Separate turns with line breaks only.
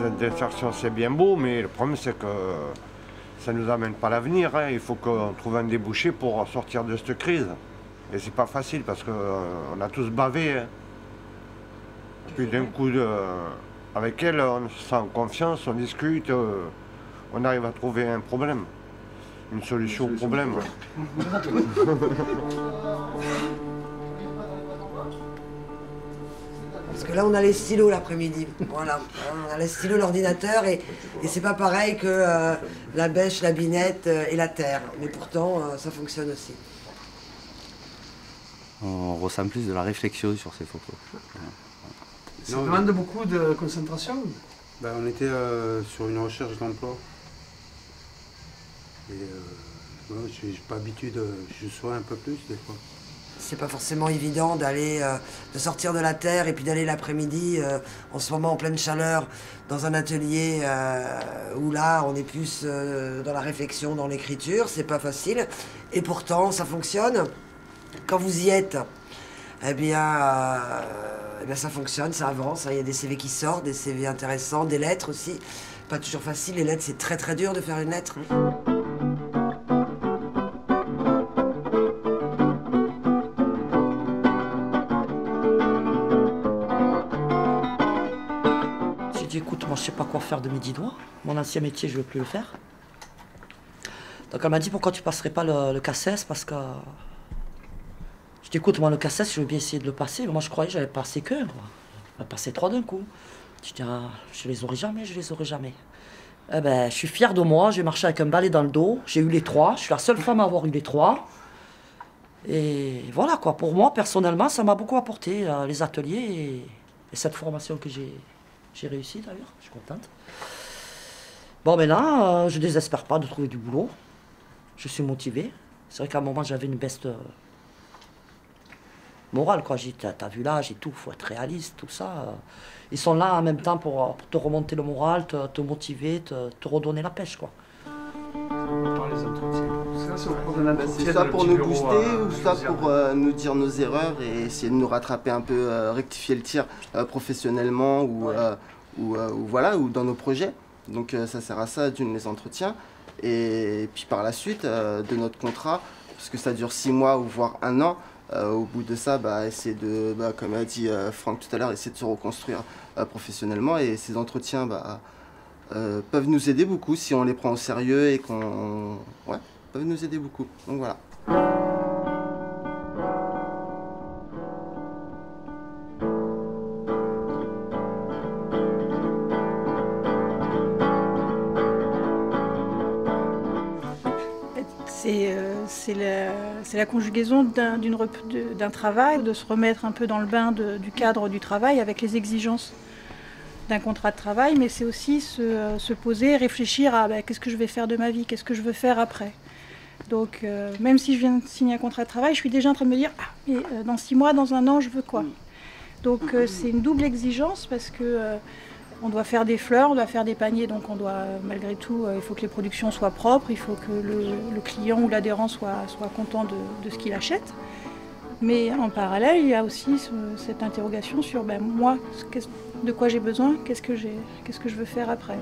d'insertion, c'est bien beau, mais le problème, c'est que ça ne nous amène pas l'avenir. Hein. Il faut qu'on trouve un débouché pour sortir de cette crise. Et c'est pas facile parce qu'on a tous bavé. Hein. Puis d'un coup, avec elle, on se sent en confiance, on discute, on arrive à trouver un problème, une solution au problème.
Parce que là, on a les stylos l'après-midi. Voilà, on a les stylos, l'ordinateur, et c'est pas pareil que la bêche, la binette et la terre. Mais pourtant, ça fonctionne aussi.
On ressent plus de la réflexion sur ces photos.
Ça demande beaucoup de concentration.
On était sur une recherche d'emploi. Et je n'ai pas l'habitude, je sois un peu plus des fois.
C'est pas forcément évident de sortir de la terre et puis d'aller l'après-midi, en ce moment en pleine chaleur, dans un atelier où là on est plus dans la réflexion, dans l'écriture, c'est pas facile. Et pourtant ça fonctionne. Quand vous y êtes, eh bien ça fonctionne, ça avance. Il y a des CV qui sortent, des CV intéressants, des lettres aussi. Pas toujours facile, les lettres c'est très très dur de faire une lettre.
J'ai dit écoute, moi je sais pas quoi faire de mes 10 doigts. Mon ancien métier, je veux plus le faire. Donc elle m'a dit pourquoi tu passerais pas le CACES, parce que... Je dis écoute, moi le CACES, je veux bien essayer de le passer. Moi je croyais que j'avais passé qu'un, quoi. J'avais passé 3 d'un coup. Je dis ah, je les aurai jamais, je les aurai jamais. Eh ben, je suis fière de moi, j'ai marché avec un balai dans le dos, j'ai eu les 3, je suis la seule femme à avoir eu les 3. Et voilà quoi, pour moi personnellement, ça m'a beaucoup apporté, les ateliers et cette formation que j'ai réussi d'ailleurs, je suis contente. Bon maintenant, je ne désespère pas de trouver du boulot, je suis motivée. C'est vrai qu'à un moment j'avais une baisse de morale, quoi. T'as vu l'âge et tout, faut être réaliste, tout ça. Ils sont là en même temps pour te remonter le moral, te motiver, te redonner la pêche, quoi.
C'est soit pour nous booster ou soit pour nous dire nos erreurs et essayer de nous rattraper un peu, rectifier le tir professionnellement ou dans nos projets. Donc ça sert à ça, d'une, les entretiens. Et puis par la suite de notre contrat, parce que ça dure 6 mois ou voire 1 an, au bout de ça, essayer de, comme a dit Franck tout à l'heure, essayer de se reconstruire professionnellement. Et ces entretiens peuvent nous aider beaucoup si on les prend au sérieux et qu'on... Ouais, peuvent nous aider beaucoup. Donc voilà.
C'est la conjugaison d'un travail, de se remettre un peu dans le bain du cadre du travail avec les exigences d'un contrat de travail, mais c'est aussi se poser, réfléchir à qu'est-ce que je vais faire de ma vie, qu'est-ce que je veux faire après. Donc même si je viens de signer un contrat de travail, je suis déjà en train de me dire mais dans 6 mois, dans 1 an, je veux quoi? Donc c'est une double exigence parce que on doit faire des fleurs, on doit faire des paniers, donc on doit, malgré tout, il faut que les productions soient propres, il faut que le client ou l'adhérent soit content de ce qu'il achète. Mais en parallèle, il y a aussi cette interrogation sur moi, de quoi j'ai besoin, qu'est-ce que je veux faire après.